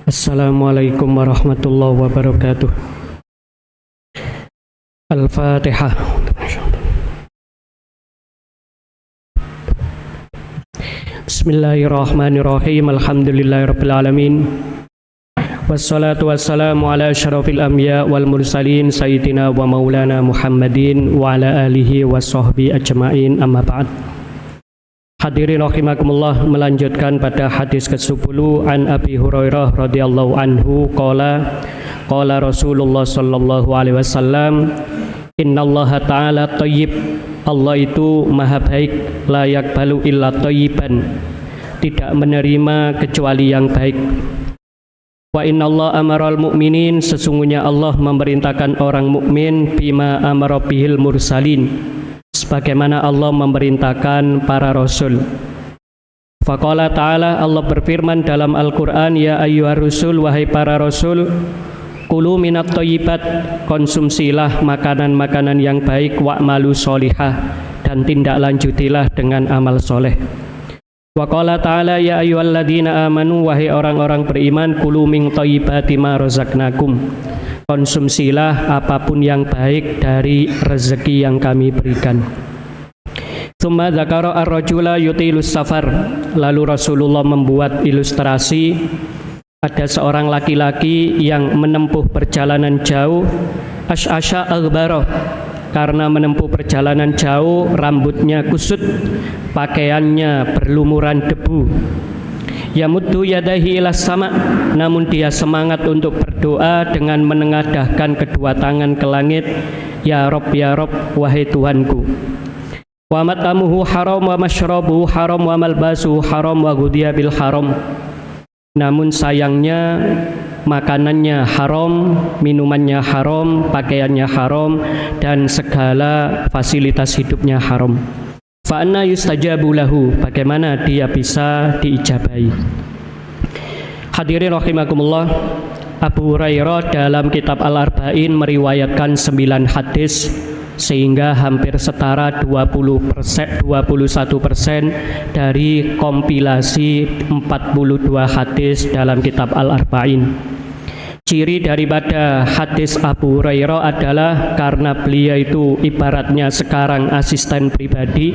Assalamualaikum warahmatullahi wabarakatuh. Al-Fatihah. Bismillahirrahmanirrahim. Alhamdulillahirabbil alamin. Wassalatu wassalamu ala asyrafil anbiya wal mursalin sayyidina wa maulana Muhammadin wa ala alihi wa sahbihi ajma'in, amma ba'd. Hadirin rahimakumullah, melanjutkan pada hadis ke-10 an Abi Hurairah radhiyallahu anhu qala Rasulullah sallallahu alaihi wasallam, innallaha ta'ala thayyib, Allah itu maha baik, la yaqbalu illa thayyiban, tidak menerima kecuali yang baik. Wa innallaha amaral mu'minin, sesungguhnya Allah memerintahkan orang mukmin bima amara bihil mursalin, sebagaimana Allah memerintahkan para rasul. Faqala ta'ala, Allah berfirman dalam Al-Quran, ya ayyuhar rusul, wahai para rasul, kulu minat thayyibat, konsumsilah makanan-makanan yang baik, wa'malu sholihah, dan tindak lanjutilah dengan amal soleh. Wa qala ta'ala, ya ayyuhalladzina amanu, wahai orang-orang beriman, kulu min thayyibati ma razaqnakum, konsumsilah apapun yang baik dari rezeki yang kami berikan. Tsumma dzakara ar-rajula yutilus safar, lalu Rasulullah membuat ilustrasi ada seorang laki-laki yang menempuh perjalanan jauh, asy'asha aghbara, karena menempuh perjalanan jauh rambutnya kusut, pakaiannya berlumuran debu. Yamuddu yadahi ilas sama, namun dia semangat untuk berdoa dengan menengadahkan kedua tangan ke langit, ya Rob, wahai Tuhanku. Wa mat'amuhu haram, wa mashrabuhu haram, wa malbasuhu haram, wa ghudhiya bil haram. Namun sayangnya makanannya haram, minumannya haram, pakaiannya haram, dan segala fasilitas hidupnya haram. Fa anna yustajabu lahu, bagaimana dia bisa diijabahi? Hadirin rahimakumullah, Abu Hurairah dalam kitab Al-Arba'in meriwayatkan 9 hadis, sehingga hampir setara 21% dari kompilasi 42 hadis dalam kitab Al-Arba'in. Ciri daripada hadis Abu Hurairah adalah karena beliau itu ibaratnya sekarang asisten pribadi,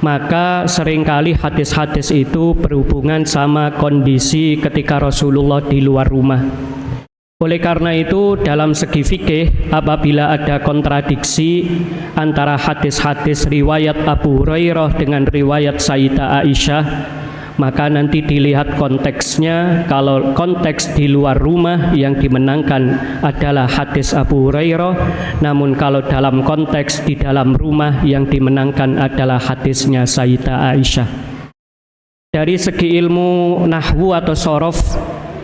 maka seringkali hadis-hadis itu berhubungan sama kondisi ketika Rasulullah di luar rumah. Oleh karena itu, dalam segi fikih, apabila ada kontradiksi antara hadis-hadis riwayat Abu Hurairah dengan riwayat Sayyidah Aisyah, maka nanti dilihat konteksnya. Kalau konteks di luar rumah, yang dimenangkan adalah hadis Abu Hurairah, namun kalau dalam konteks di dalam rumah, yang dimenangkan adalah hadisnya Sayyidah Aisyah. Dari segi ilmu nahwu atau shorof,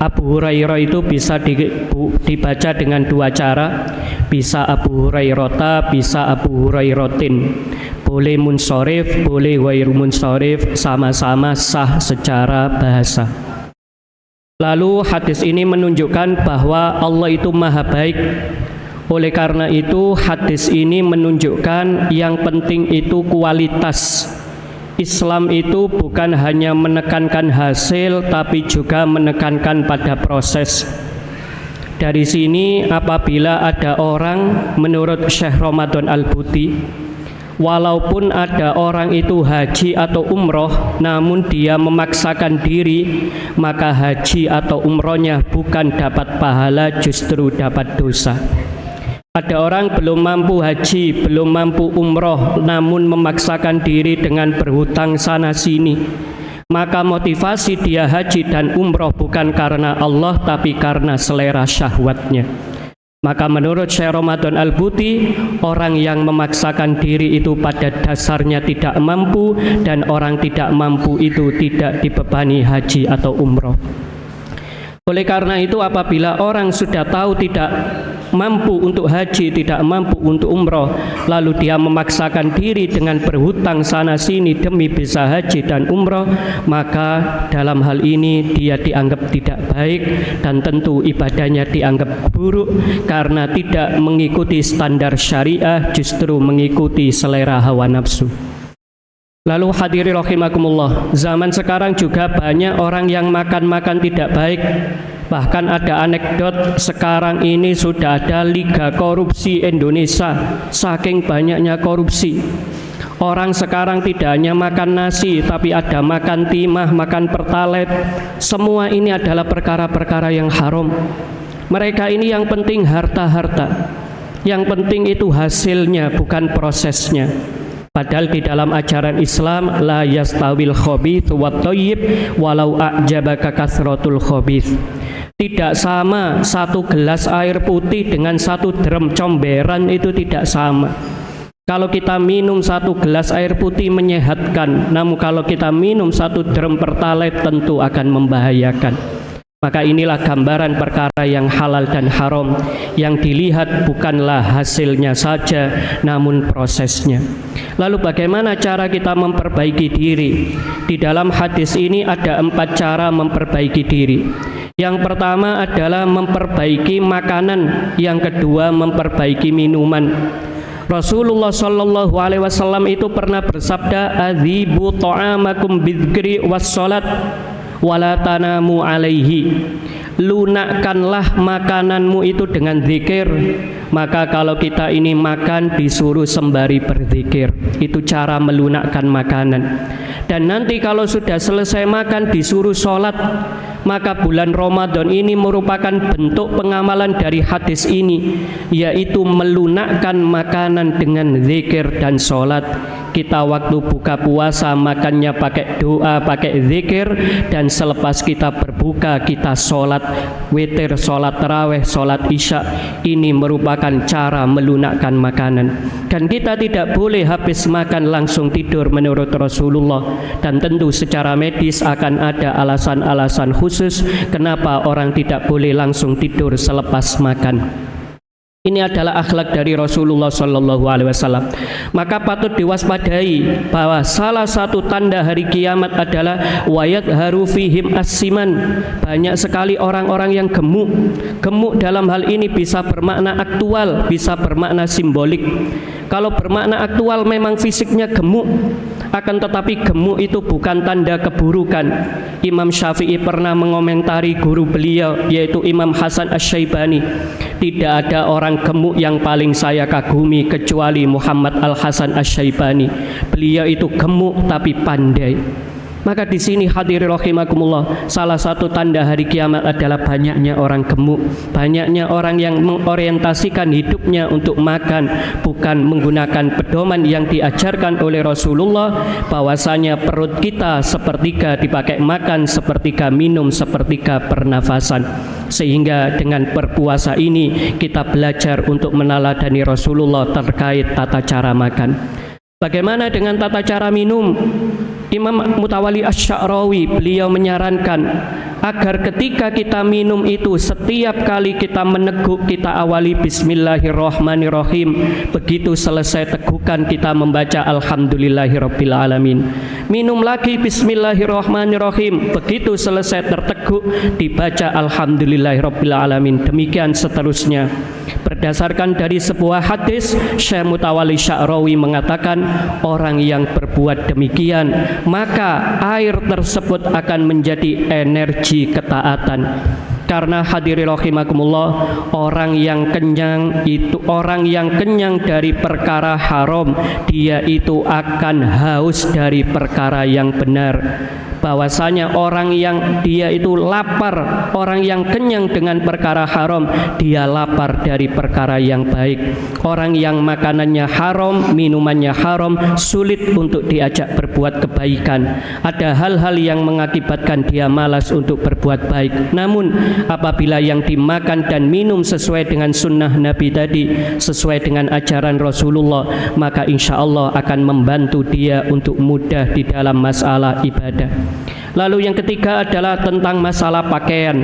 Abu Hurairah itu bisa dibaca dengan dua cara, bisa Abu Hurairata, bisa Abu Hurairatin. Boleh munsorif, boleh ghairu munsorif, sama-sama sah secara bahasa. Lalu hadis ini menunjukkan bahwa Allah itu maha baik. Oleh karena itu hadis ini menunjukkan yang penting itu kualitas. Islam itu bukan hanya menekankan hasil, tapi juga menekankan pada proses. Dari sini apabila ada orang, menurut Syekh Ramadan Al-Buti, walaupun ada orang itu haji atau umroh, namun dia memaksakan diri, maka haji atau umrohnya bukan dapat pahala, justru dapat dosa. Ada orang belum mampu haji, belum mampu umroh, namun memaksakan diri dengan berhutang sana sini, maka motivasi dia haji dan umroh bukan karena Allah, tapi karena selera syahwatnya. Maka menurut Syekh Ramadan Al-Buti, orang yang memaksakan diri itu pada dasarnya tidak mampu, dan orang tidak mampu itu tidak dibebani haji atau umroh. Oleh karena itu apabila orang sudah tahu tidak mampu untuk haji, tidak mampu untuk umroh, lalu dia memaksakan diri dengan berhutang sana sini demi bisa haji dan umroh, maka dalam hal ini dia dianggap tidak baik, dan tentu ibadahnya dianggap buruk karena tidak mengikuti standar syariah, justru mengikuti selera hawa nafsu. Lalu hadirin rahimakumullah, zaman sekarang juga banyak orang yang makan-makan tidak baik, Bahkan ada anekdot sekarang ini sudah ada Liga Korupsi Indonesia, saking banyaknya korupsi. Orang sekarang tidak hanya makan nasi, tapi ada makan timah, makan pertalite. Semua ini adalah perkara-perkara yang haram. Mereka ini yang penting harta-harta. Yang penting itu hasilnya, bukan prosesnya. Padahal di dalam ajaran Islam, la yastawil khabith wat thayyib walau a'jabaka kasratul khabith. Tidak sama satu gelas air putih dengan satu drum comberan, itu tidak sama. Kalau kita minum satu gelas air putih menyehatkan, namun kalau kita minum satu drum pertalite tentu akan membahayakan. Maka inilah gambaran perkara yang halal dan haram. Yang dilihat bukanlah hasilnya saja, namun prosesnya. Lalu bagaimana cara kita memperbaiki diri? Di dalam hadis ini ada 4 cara memperbaiki diri. Yang pertama adalah memperbaiki makanan, yang kedua memperbaiki minuman. Rasulullah Shallallahu Alaihi Wasallam itu pernah bersabda, "Adzibu ta'amakum bidzikri wassalat, wala tanamu alaihi." Lunakkanlah makananmu itu dengan zikir. Maka kalau kita ini makan disuruh sembari berzikir. Itu cara melunakkan makanan. Dan nanti kalau sudah selesai makan disuruh sholat. Maka bulan Ramadan ini merupakan bentuk pengamalan dari hadis ini, yaitu melunakkan makanan dengan zikir dan sholat. Kita waktu buka puasa makannya pakai doa, pakai zikir, dan selepas kita berbuka kita sholat witir, sholat tarawih, sholat isya. Ini merupakan cara melunakkan makanan. Dan kita tidak boleh habis makan langsung tidur menurut Rasulullah. Dan tentu secara medis akan ada alasan-alasan khusus kenapa orang tidak boleh langsung tidur selepas makan. Ini adalah akhlak dari Rasulullah Sallallahu Alaihi Wasallam. Maka patut diwaspadai bahwa salah satu tanda hari kiamat adalah wayat haru fihim asiman. Banyak sekali orang-orang yang gemuk. Gemuk dalam hal ini bisa bermakna aktual, bisa bermakna simbolik. Kalau bermakna aktual memang fisiknya gemuk, akan tetapi gemuk itu bukan tanda keburukan. Imam Syafi'i pernah mengomentari guru beliau, yaitu Imam Hasan Asy-Syaibani. Tidak ada orang gemuk yang paling saya kagumi kecuali Muhammad Al-Hasan Asy-Syaibani. Beliau itu gemuk tapi pandai. Maka di sini hadirin rahimakumullah, salah satu tanda hari kiamat adalah banyaknya orang gemuk, banyaknya orang yang mengorientasikan hidupnya untuk makan, bukan menggunakan pedoman yang diajarkan oleh Rasulullah, bahwasanya perut kita sepertiga dipakai makan, sepertiga minum, sepertiga pernafasan. Sehingga dengan berpuasa ini kita belajar untuk meneladani Rasulullah terkait tata cara makan. Bagaimana dengan tata cara minum? Imam Mutawalli Asy-Sya'rawi beliau menyarankan agar ketika kita minum itu setiap kali kita meneguk kita awali Bismillahirrahmanirrahim. Begitu selesai tegukan kita membaca Alhamdulillahirabbil alamin. Minum lagi Bismillahirrahmanirrahim. Begitu selesai terteguk dibaca Alhamdulillahirabbil alamin. Demikian seterusnya. Berdasarkan dari sebuah hadis, Syekh Mutawalli Sya'rawi mengatakan orang yang berbuat demikian maka air tersebut akan menjadi energi ketaatan. Karena hadirin rahimakumullah, orang yang kenyang dari perkara haram, dia itu akan haus dari perkara yang benar. Bahwasanya orang yang dia itu lapar, orang yang kenyang dengan perkara haram, dia lapar dari perkara yang baik. Orang yang makanannya haram, minumannya haram, sulit untuk diajak berbuat kebaikan. Ada hal-hal yang mengakibatkan dia malas untuk berbuat baik. Namun apabila yang dimakan dan minum sesuai dengan sunnah Nabi tadi, sesuai dengan ajaran Rasulullah, maka insya Allah akan membantu dia untuk mudah di dalam masalah ibadah. Lalu yang ketiga adalah tentang masalah pakaian.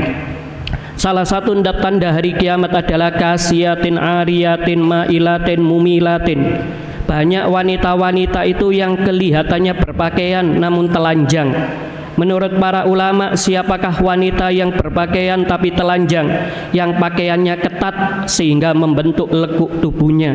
Salah satu tanda hari kiamat adalah kasiatin, ariyatin, ma'ilatin, mumilatin. Banyak wanita-wanita itu yang kelihatannya berpakaian namun telanjang. Menurut para ulama, siapakah wanita yang berpakaian tapi telanjang, yang pakaiannya ketat sehingga membentuk lekuk tubuhnya?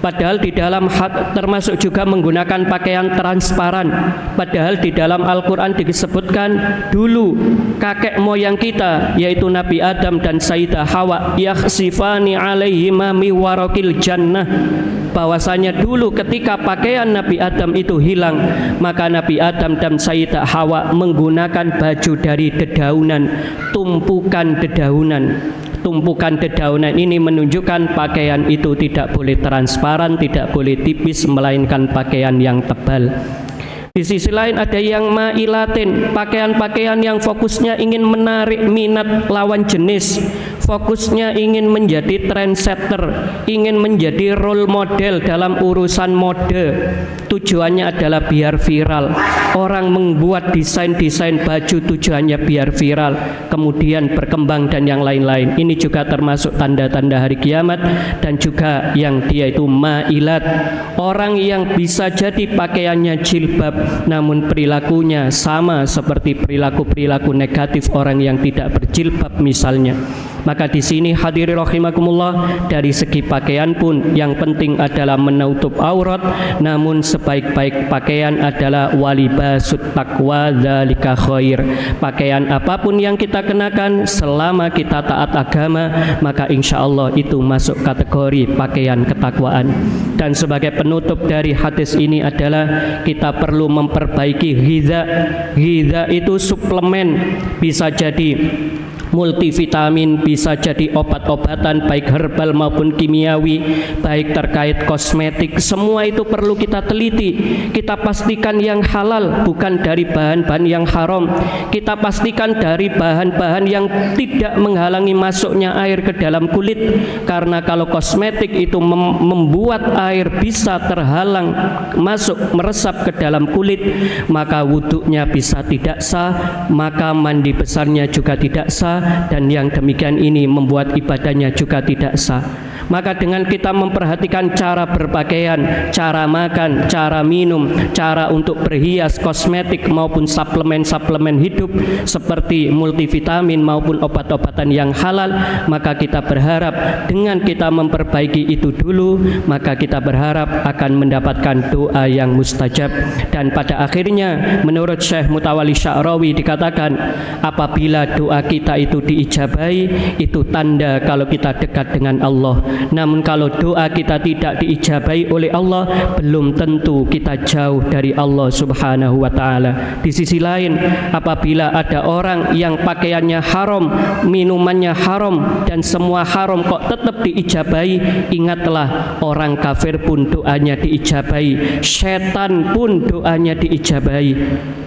Padahal di dalam termasuk juga menggunakan pakaian transparan. Padahal di dalam Al-Quran disebutkan dulu kakek moyang kita yaitu Nabi Adam dan Sayyidah Hawa yakhsifani alaihima mi warakil jannah, bahwasanya dulu ketika pakaian Nabi Adam itu hilang, maka Nabi Adam dan Sayyidah Hawa menggunakan baju dari dedaunan, tumpukan dedaunan. Tumpukan dedaunan ini menunjukkan pakaian itu tidak boleh transparan, tidak boleh tipis, melainkan pakaian yang tebal. Di sisi lain ada yang mailatin, pakaian-pakaian yang fokusnya ingin menarik minat lawan jenis, fokusnya ingin menjadi trendsetter, ingin menjadi role model dalam urusan mode. Tujuannya adalah biar viral. Orang membuat desain-desain baju tujuannya biar viral, kemudian berkembang dan yang lain-lain. Ini juga termasuk tanda-tanda hari kiamat. Dan juga yang dia itu mailat, orang yang bisa jadi pakaiannya jilbab namun perilakunya sama seperti perilaku-perilaku negatif orang yang tidak berjilbab misalnya. Maka di sini hadirin rahimakumullah, dari segi pakaian pun yang penting adalah menutup aurat, namun sebaik-baik pakaian adalah walibasut taqwa dzalika khair. Pakaian apapun yang kita kenakan selama kita taat agama, maka insya Allah itu masuk kategori pakaian ketakwaan. Dan sebagai penutup dari hadis ini adalah kita perlu memperbaiki giza. Giza itu suplemen, bisa jadi multivitamin, bisa jadi obat-obatan baik herbal maupun kimiawi, baik terkait kosmetik, semua itu perlu kita teliti. Kita pastikan yang halal, bukan dari bahan-bahan yang haram. Kita pastikan dari bahan-bahan yang tidak menghalangi masuknya air ke dalam kulit, karena kalau kosmetik itu membuat air bisa terhalang masuk meresap ke dalam kulit, maka wudhunya bisa tidak sah, maka mandi besarnya juga tidak sah, dan yang demikian ini membuat ibadahnya juga tidak sah. Maka dengan kita memperhatikan cara berpakaian, cara makan, cara minum, cara untuk berhias, kosmetik maupun suplemen-suplemen hidup seperti multivitamin maupun obat-obatan yang halal, maka kita berharap dengan kita memperbaiki itu dulu, maka kita berharap akan mendapatkan doa yang mustajab. Dan pada akhirnya menurut Syekh Mutawalli Sya'rawi dikatakan, apabila doa kita itu diijabahi, itu tanda kalau kita dekat dengan Allah. Namun kalau doa kita tidak diijabahi oleh Allah, belum tentu kita jauh dari Allah Subhanahu wa ta'ala. Di sisi lain, apabila ada orang yang pakaiannya haram, minumannya haram, dan semua haram kok tetap diijabahi, ingatlah orang kafir pun doanya diijabahi, setan pun doanya diijabahi.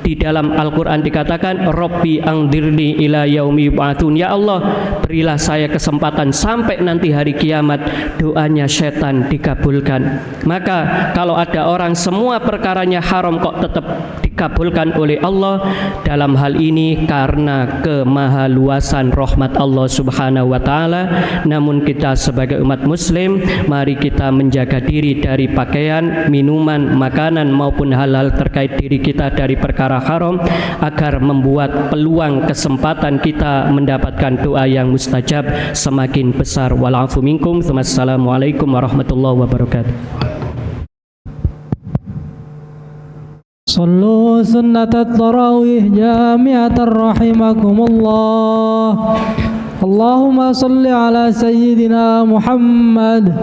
Di dalam Al-Quran dikatakan, Rabbi angdirni ila yaumi yub'atsun, ya Allah berilah saya kesempatan sampai nanti hari kiamat. Doanya setan dikabulkan. Maka kalau ada orang semua perkaranya haram kok tetap dikabulkan oleh Allah, dalam hal ini karena kemahaluasan rahmat Allah Subhanahu wa ta'ala. Namun kita sebagai umat muslim, mari kita menjaga diri dari pakaian, minuman, makanan maupun hal-hal terkait diri kita dari perkara haram, agar membuat peluang kesempatan kita mendapatkan doa yang mustajab semakin besar. Walafu minkum. Assalamualaikum warahmatullahi wabarakatuh. Sallu sunnatat tarawih jami'atan rahimakumullah. Allahumma salli ala sayyidina Muhammad.